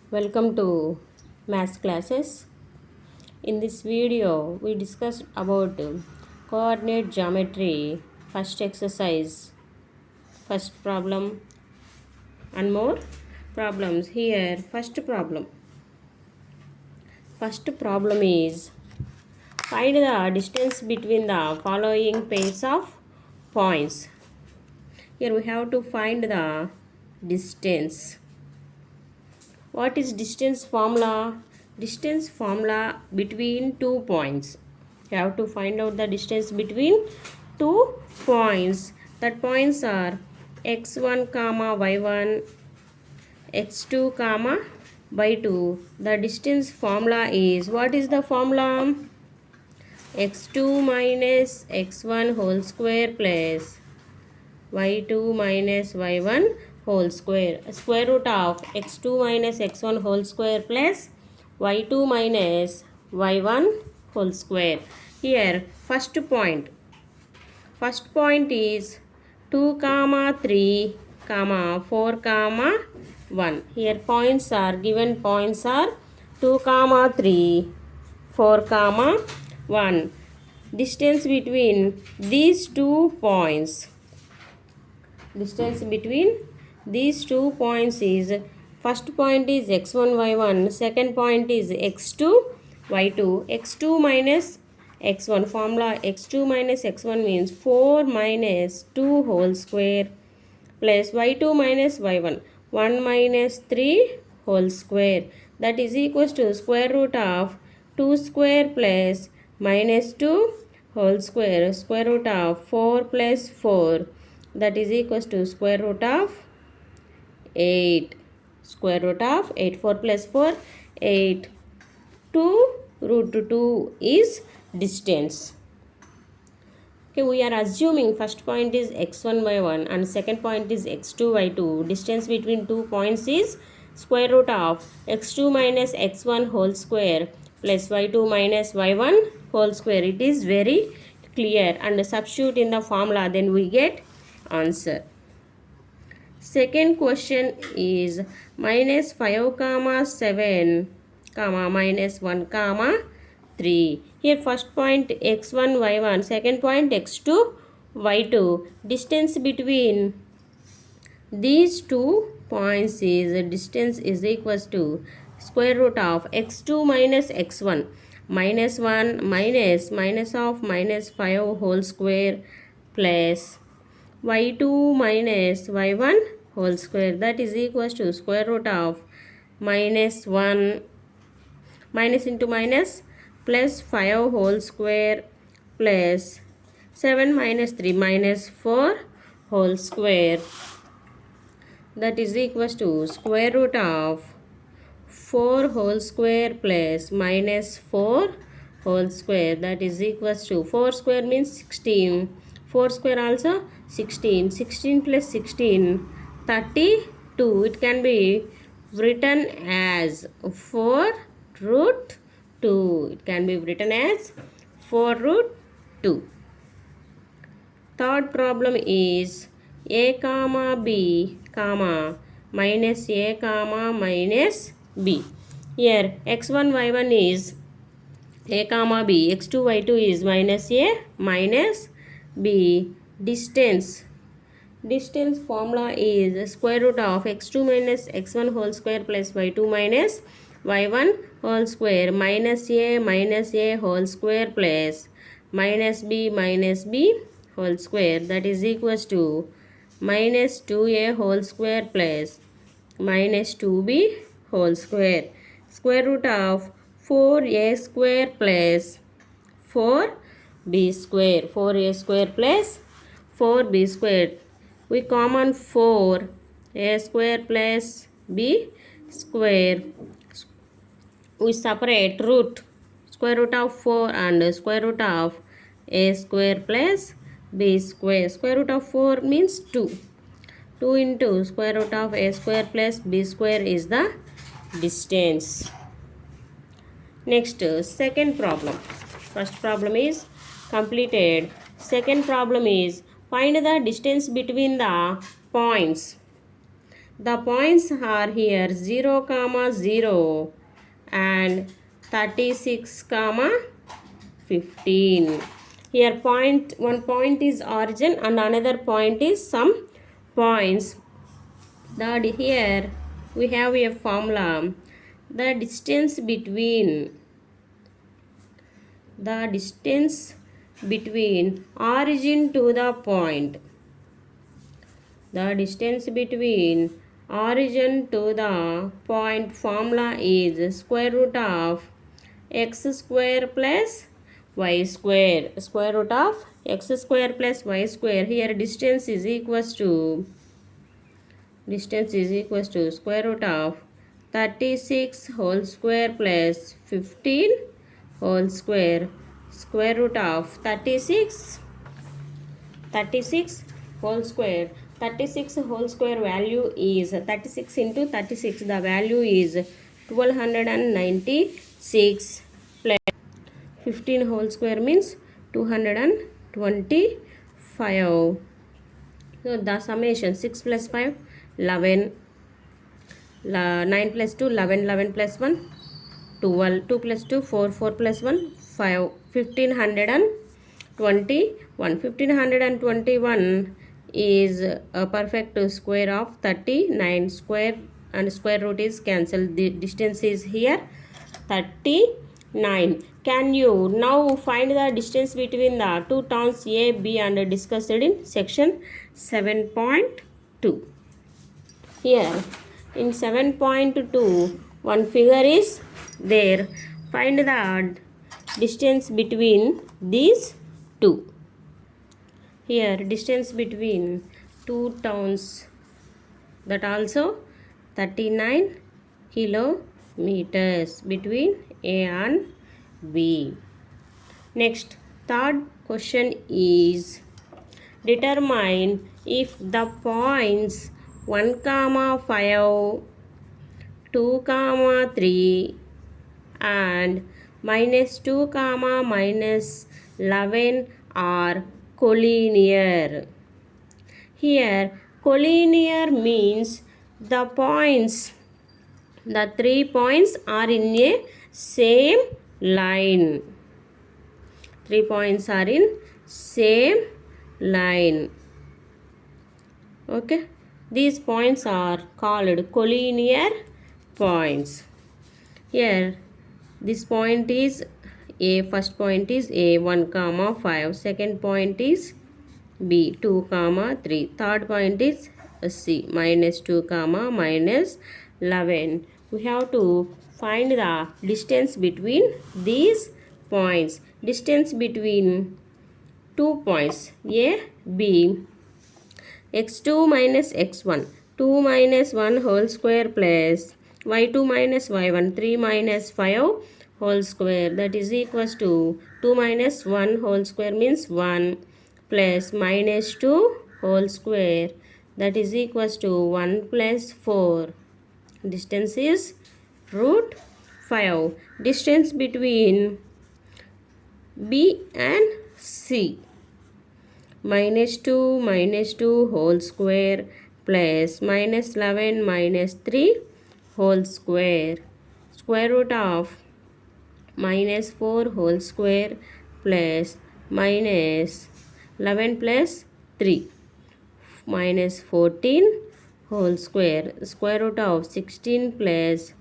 Welcome to maths classes. In this video, we discussed about coordinate geometry, first exercise, first problem, and more problems. Here, first problem. First problem is find the distance between the following pairs of points. Here we have to find the distance. What is distance formula? Distance formula between 2 points. You have to find out the distance between 2 points. That points are x1 comma y1, x2 comma y2. The distance formula is, what is the formula? x2 minus x1 whole square plus y2 minus y1 whole square. Square root of x2 minus x1 whole square plus y2 minus y1 whole square. Here first point is 2 comma 3 comma 4 comma 1. Here points are given, points are 2 comma 3, 4 comma 1. Distance between these 2 points. Distance between these 2 points is, first point is x1 y1, second point is x2 y2. x2 minus x1 formula, x2 minus x1 means 4 minus 2 whole square plus y2 minus y1, 1 minus 3 whole square, that is equals to square root of 2 square plus minus 2 whole square, square root of 4 plus 4, that is equals to square root of 8. Square root of 8, 4 plus 4, 8. 2 root 2 is distance. Okay, we are assuming first point is x1 y1 and second point is x2 y2. Distance between 2 points is square root of x2 minus x1 whole square plus y2 minus y1 whole square. It is very clear, and substitute in the formula, then we get answer. Second question is minus 5 comma 7 comma minus 1 comma 3. Here first point x1 y1, second point x2 y2. Distance between these 2 points is, distance is equals to square root of x2 minus x1, minus 1 minus of minus 5 whole square plus y2 minus y1 whole square, that is equals to square root of minus 1 minus into minus plus 5 whole square plus 7 minus 3 minus 4 whole square, that is equals to square root of 4 whole square plus minus 4 whole square, that is equals to 4 square means 16, 4 square also 16, 16 plus 16 32. It can be written as 4 root 2. It can be written as 4 root 2. Third problem is a comma b comma minus a comma minus b. Here x1 y1 is a comma b, x2 y2 is minus a minus b. Distance formula is square root of x2 minus x1 whole square plus y2 minus y1 whole square minus a whole square plus minus b whole square, that is equals to minus 2a whole square plus minus 2b whole square. Square root of 4a square plus 4b square, 4a square plus 4b square. We common 4, a square plus b square. We separate root, square root of 4 and square root of a square plus b square. Square root of 4 means 2. 2 into square root of a square plus b square is the distance. Next, second problem. First problem is completed. Second problem is find the distance between the points. The points are here 0, comma 0 and 36, comma 15. Here one point is origin and another point is some points. Here we have a formula. The distance between origin to the point. The distance between origin to the point formula is square root of x square plus y square. Square root of x square plus y square. Here distance is equals to square root of 36 whole square plus 15 whole square. Square root of 36 whole square. 36 whole square value is 36 into 36. The value is 1296 plus 15 whole square means 225. So the summation 6 plus 5 11, 9 plus 2 11, 11 plus 1 12, 2 plus 2 4, 4 plus 1 5, 1521 is a perfect square of 39. Square and square root is cancelled. The distance is here 39. Can you now find the distance between the two towns A, B and discussed in section 7.2. Here in 7.2 one figure is there. Find the distance between these two. Here distance between two towns, that also 39 kilometers between A and B. Next, third question is determine if the points 1, 5, 2, 3 and -2, -11 are collinear. Here collinear means the three points are in a same line. 3 points are in same line. Okay, these points are called collinear points. Here this point is A, first point is A 1, 5, second point is B 2, 3, third point is C -2, -11. We have to find the distance between these points. Distance between two points A, B, x2 minus x1, 2 minus 1 whole square plus y2 minus y1, 3 minus 5 whole square, that is equals to 2 minus 1 whole square means 1 plus -2 whole square, that is equals to 1 plus 4. Distance is root 5. Distance between B and C, -2 whole square plus -11 -3 whole square. Square root of -4 whole square plus -11 plus 3 -14 whole square. Square root of 16 plus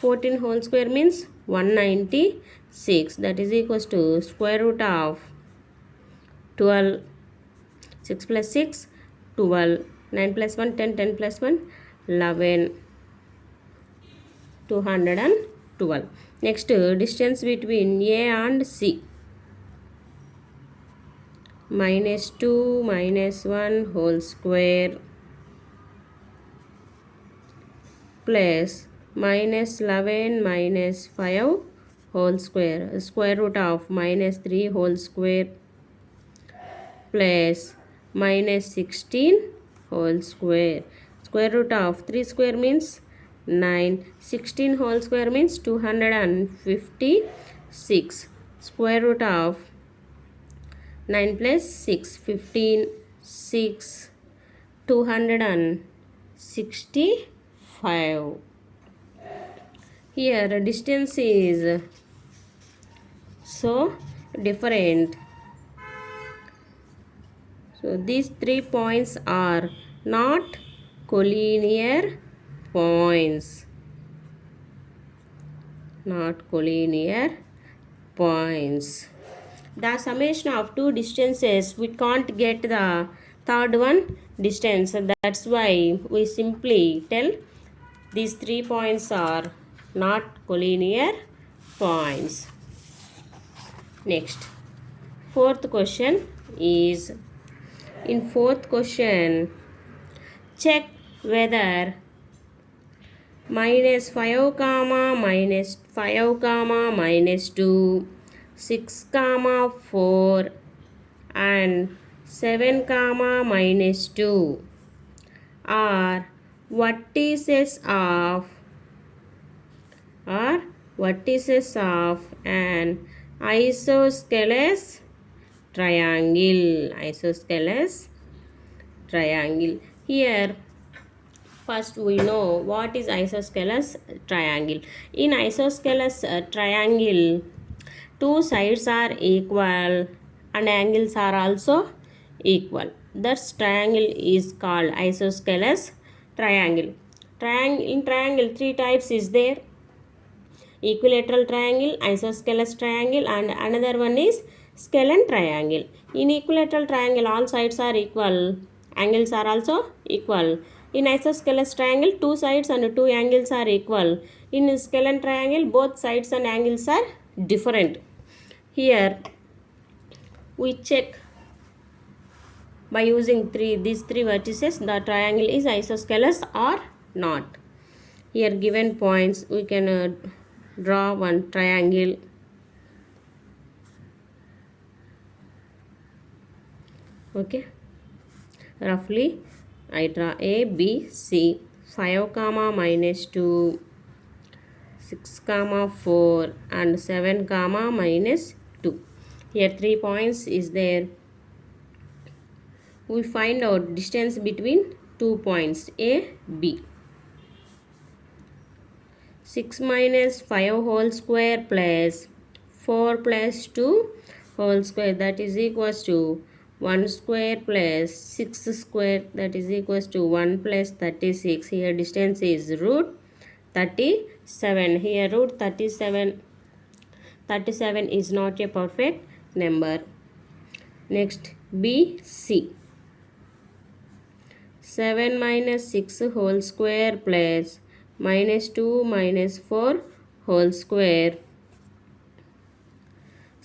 14 whole square means 196, that is equals to square root of 12. 6 plus 6 12, 9 plus 1 10, 10 plus 1 11, 212. Next, distance between A and C, -2 -1 whole square plus -11 -5 whole square. Square root of -3 whole square plus -16 whole square. Square root of 3 square means 9. 16 whole square means 256. Square root of 9 plus 6 15, 6 260. 65. Here distance is so different. So these 3 points are not collinear points. Not collinear points. The summation of two distances, we can't get the third one distance. That's why we simply tell these 3 points are not collinear points. Next, fourth question is, in fourth question, check whether -5 comma -5 comma -2, 6 comma 4 and 7 comma -2 are vertices of an isosceles triangle. Here first we know what is isosceles triangle. In isosceles triangle, two sides are equal and angles are also equal. That triangle is called isosceles triangle. In triangle, three types is there: equilateral triangle, isosceles triangle, and another one is scalene triangle. In equilateral triangle, all sides are equal, angles are also equal. In isosceles triangle, two sides and two angles are equal. In scalene triangle, both sides and angles are different. Here we check by using these three vertices the triangle is isosceles or not. Here given points, we can draw one triangle. Okay, roughly I draw A, B, C, 5 comma -2, 6 comma 4 and 7 comma -2. Here 3 points is there. We find out distance between 2 points A, B. 6 minus 5 whole square plus 4 plus 2 whole square, that is equals to 1 square plus 6 square, that is equals to 1 plus 36. Here distance is root 37. Here root 37. 37 is not a perfect number. Next, B, C. 7 minus 6 whole square plus -2 minus 4 whole square.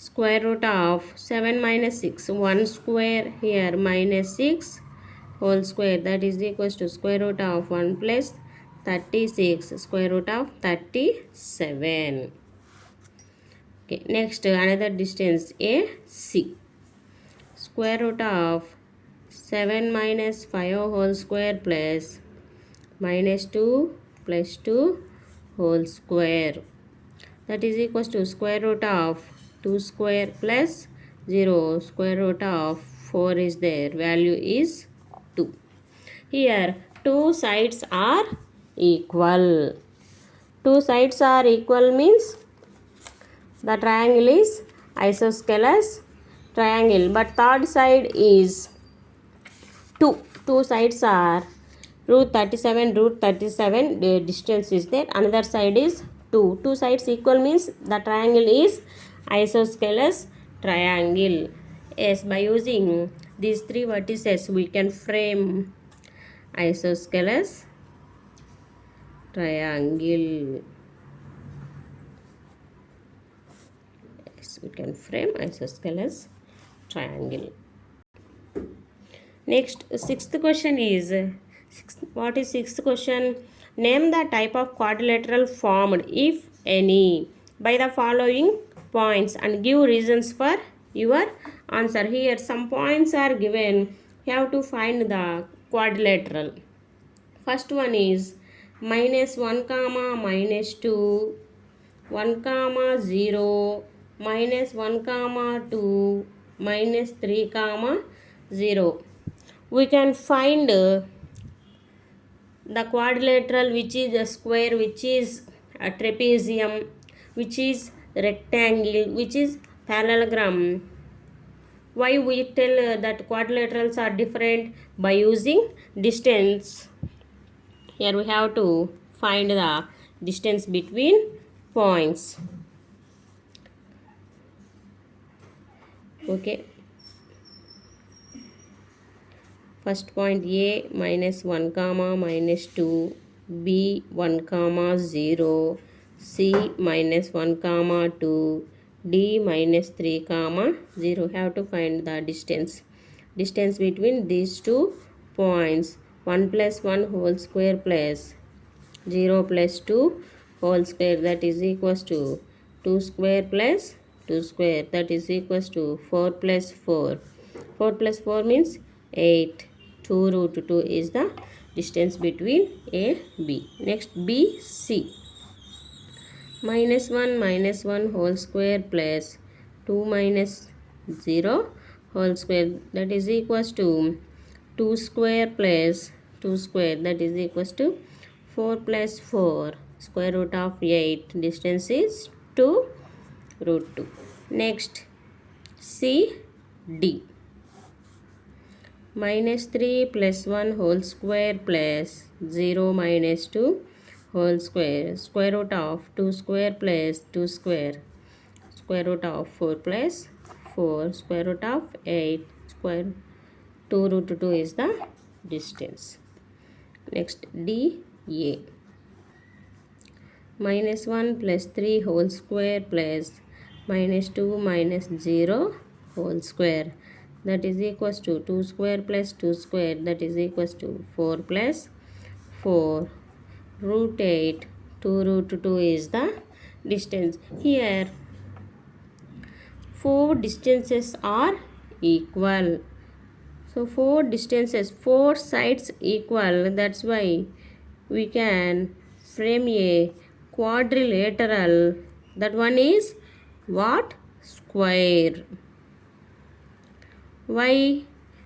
Square root of 7 minus 6, 1 square, here minus 6 whole square, that is equals to square root of 1 plus 36, square root of 37. Okay, next another distance A, C. Square root of 7 minus 5 whole square plus -2 plus 2 whole square, that is equals to square root of 2 square plus 0, square root of 4 is there, value is 2. Here two sides are equal. Two sides are equal means the triangle is isosceles triangle, but third side is 2. Two sides are root 37, the distance is there. Another side is 2. Two sides equal means the triangle is isosceles triangle. Yes, by using these three vertices we can frame isosceles triangle. Yes, we can frame isosceles triangle. Next, sixth question is, what is sixth question? Name the type of quadrilateral formed, if any, by the following points and give reasons for your answer. Here some points are given. You have to find the quadrilateral. First one is -1 comma -2, 1 comma 0, -1 comma 2, -3 comma 0. We can find The quadrilateral, which is a square, which is a trapezium, which is rectangle, which is parallelogram. Why we tell that quadrilaterals are different? By using distance. Here we have to find the distance between points. Okay. First point A minus 1 comma minus 2, B 1 comma 0, C minus 1 comma 2, D minus 3 comma 0. Have to find the distance. Distance between these two points. 1 plus 1 whole square plus 0 plus 2 whole square, that is equals to 2 square plus 2 square, that is equals to 4 plus 4. 4 plus 4 means 8. 2 root 2 is the distance between A, B. Next B, C. Minus 1 whole square plus 2 minus 0 whole square, that is equals to 2 square plus 2 square, that is equals to 4 plus 4 square root of 8. Distance is 2 root 2. Next C, D. Minus 3 plus 1 whole square plus 0 minus 2 whole square. Square root of 2 square plus 2 square. Square root of 4 plus 4. Square root of 8. Square 2 root 2 is the distance. Next D, A. Minus 1 plus 3 whole square plus minus 2 minus 0 whole square, that is equals to 2 square plus 2 square, that is equals to 4 plus 4 root 8. 2 root 2 is the distance. Here 4 distances are equal. So 4 distances, 4 sides equal, that's why we can frame a quadrilateral. That one is what? Square. Why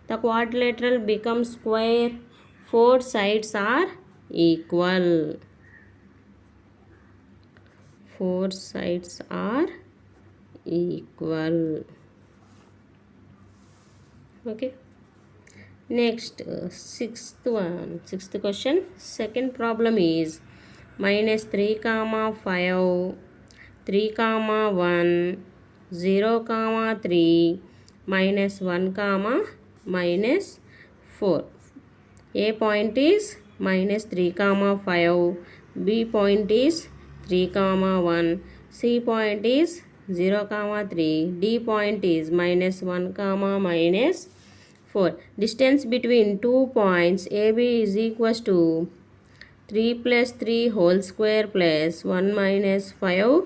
the quadrilateral becomes square? 4 sides are equal. 4 sides are equal. Okay. Next, sixth question. Second problem is minus 3 comma 5, 3 comma 1, 0 comma 3, minus 1 comma minus 4. A point is minus 3 comma 5, B point is 3 comma 1, C point is 0 comma 3, D point is minus 1 comma minus 4. Distance between 2 points AB is equals to 3 plus 3 whole square plus 1 minus 5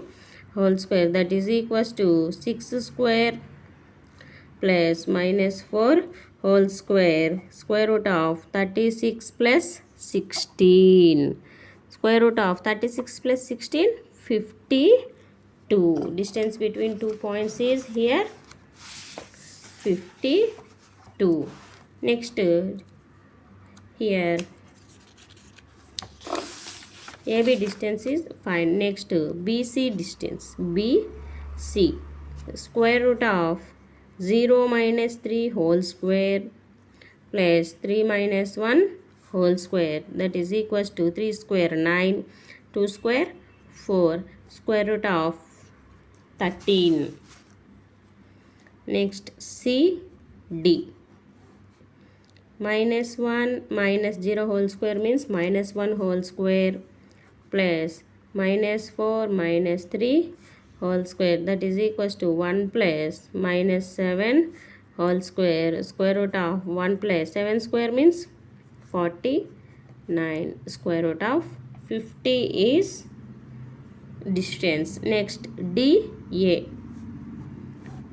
whole square, that is equals to 6 square plus minus 4 whole square. Square root of 36 plus 16. Square root of 36 plus 16, 52. Distance between 2 points is here 52. Next, here AB distance is fine. Next, BC distance. BC. Square root of 0 minus 3 whole square plus 3 minus 1 whole square, that is equals to 3 square 9, 2 square 4, square root of 13. Next CD. Minus 1 minus 0 whole square means minus 1 whole square plus minus 4 minus 3 whole square, that is equals to 1 plus minus 7 whole square. Square root of 1 plus 7 square means 49. Square root of 50 is distance. Next DA.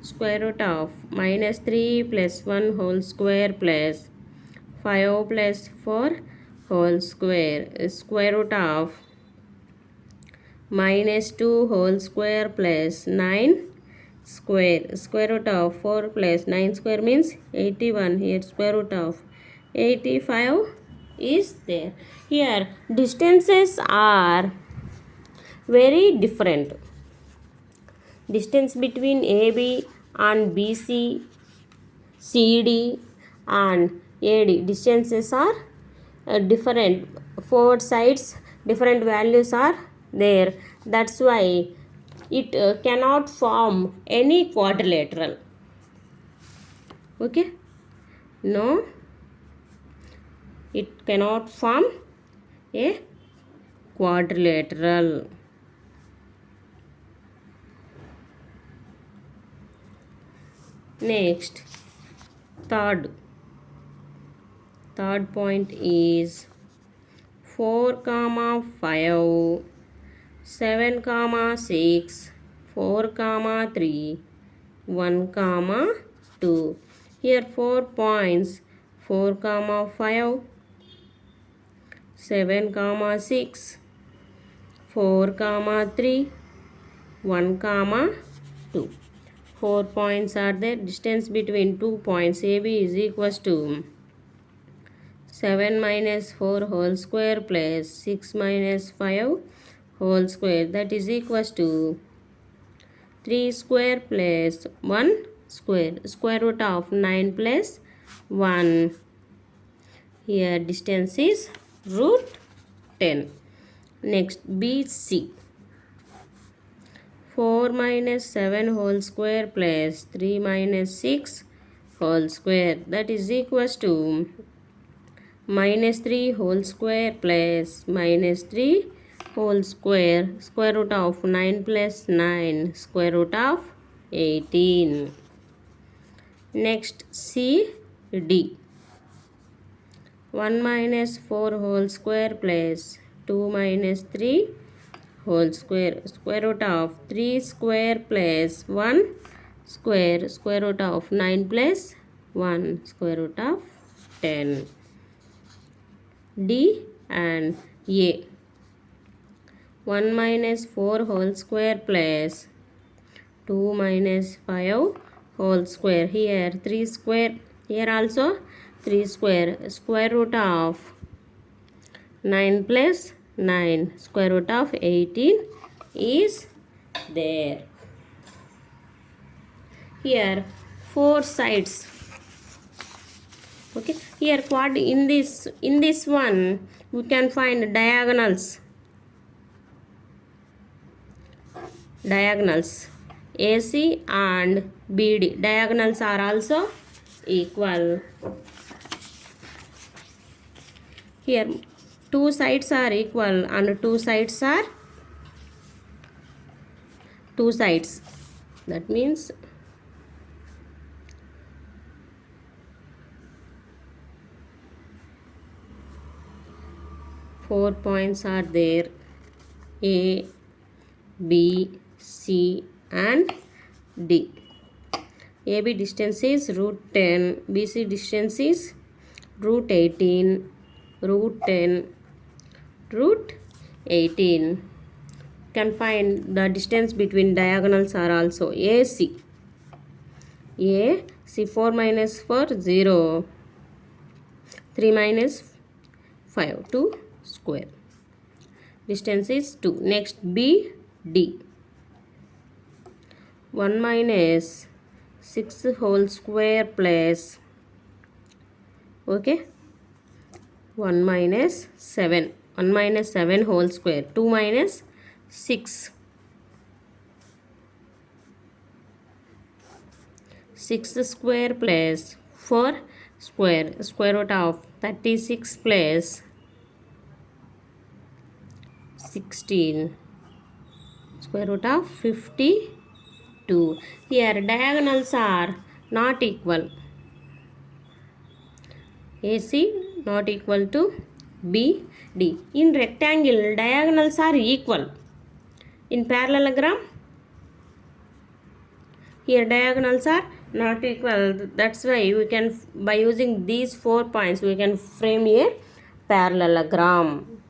Square root of minus 3 plus 1 whole square plus 5 plus 4 whole square. Square root of minus 2 whole square plus 9 square. Square root of 4 plus 9 square means 81. Here square root of 85 is there. Here distances are very different. Distance between AB and BC, CD and AD distances are different. Four sides different values are there. That's why it cannot form any quadrilateral. Okay, no, it cannot form a quadrilateral. Next, third point is 4, 5, 7, 6, 4, 3, 1, 2. Here 4 points, 4, 5, 7, 6, 4, 3, 1, 2. 4 points are there. Distance between 2 points AB is equals to 7 minus 4 whole square plus 6 minus 5 whole square, that is equals to 3 square plus 1 square. Square root of 9 plus 1. Here distance is root 10. Next, BC. 4 minus 7 whole square plus 3 minus 6 whole square, that is equals to minus 3 whole square plus minus 3 whole square. Square root of 9 plus 9, square root of 18. Next, CD. 1 minus 4 whole square plus 2 minus 3 whole square. Square root of 3 square plus 1 square. Square root of 9 plus 1, square root of 10. D and A. 1 minus 4 whole square plus 2 minus 5 whole square. Here 3 square. Here also 3 square. Square root of 9 plus 9, square root of 18 is there. Here 4 sides. Okay, here quad in this one we can find diagonals. AC and BD diagonals are also equal. Here 2 sides are equal and 2 sides are 2 sides. That means four points are there, A, B, C and D. AB distance is root 10, BC distance is root 18, root 10, root 18. Can find the distance between diagonals are also AC. 4 minus 4, 0. 3 minus 5, 2 square. Distance is 2. Next, BD. 1 minus 6 whole square plus, okay, 1 minus 7. 1 minus 7 whole square. 2 minus 6. 6 square plus 4 square. Square root of 36 plus 16. Square root of 52. Here diagonals are not equal. AC not equal to BD. In rectangle diagonals are equal. In parallelogram here diagonals are not equal. That's why we can, by using these 4 points we can frame a parallelogram.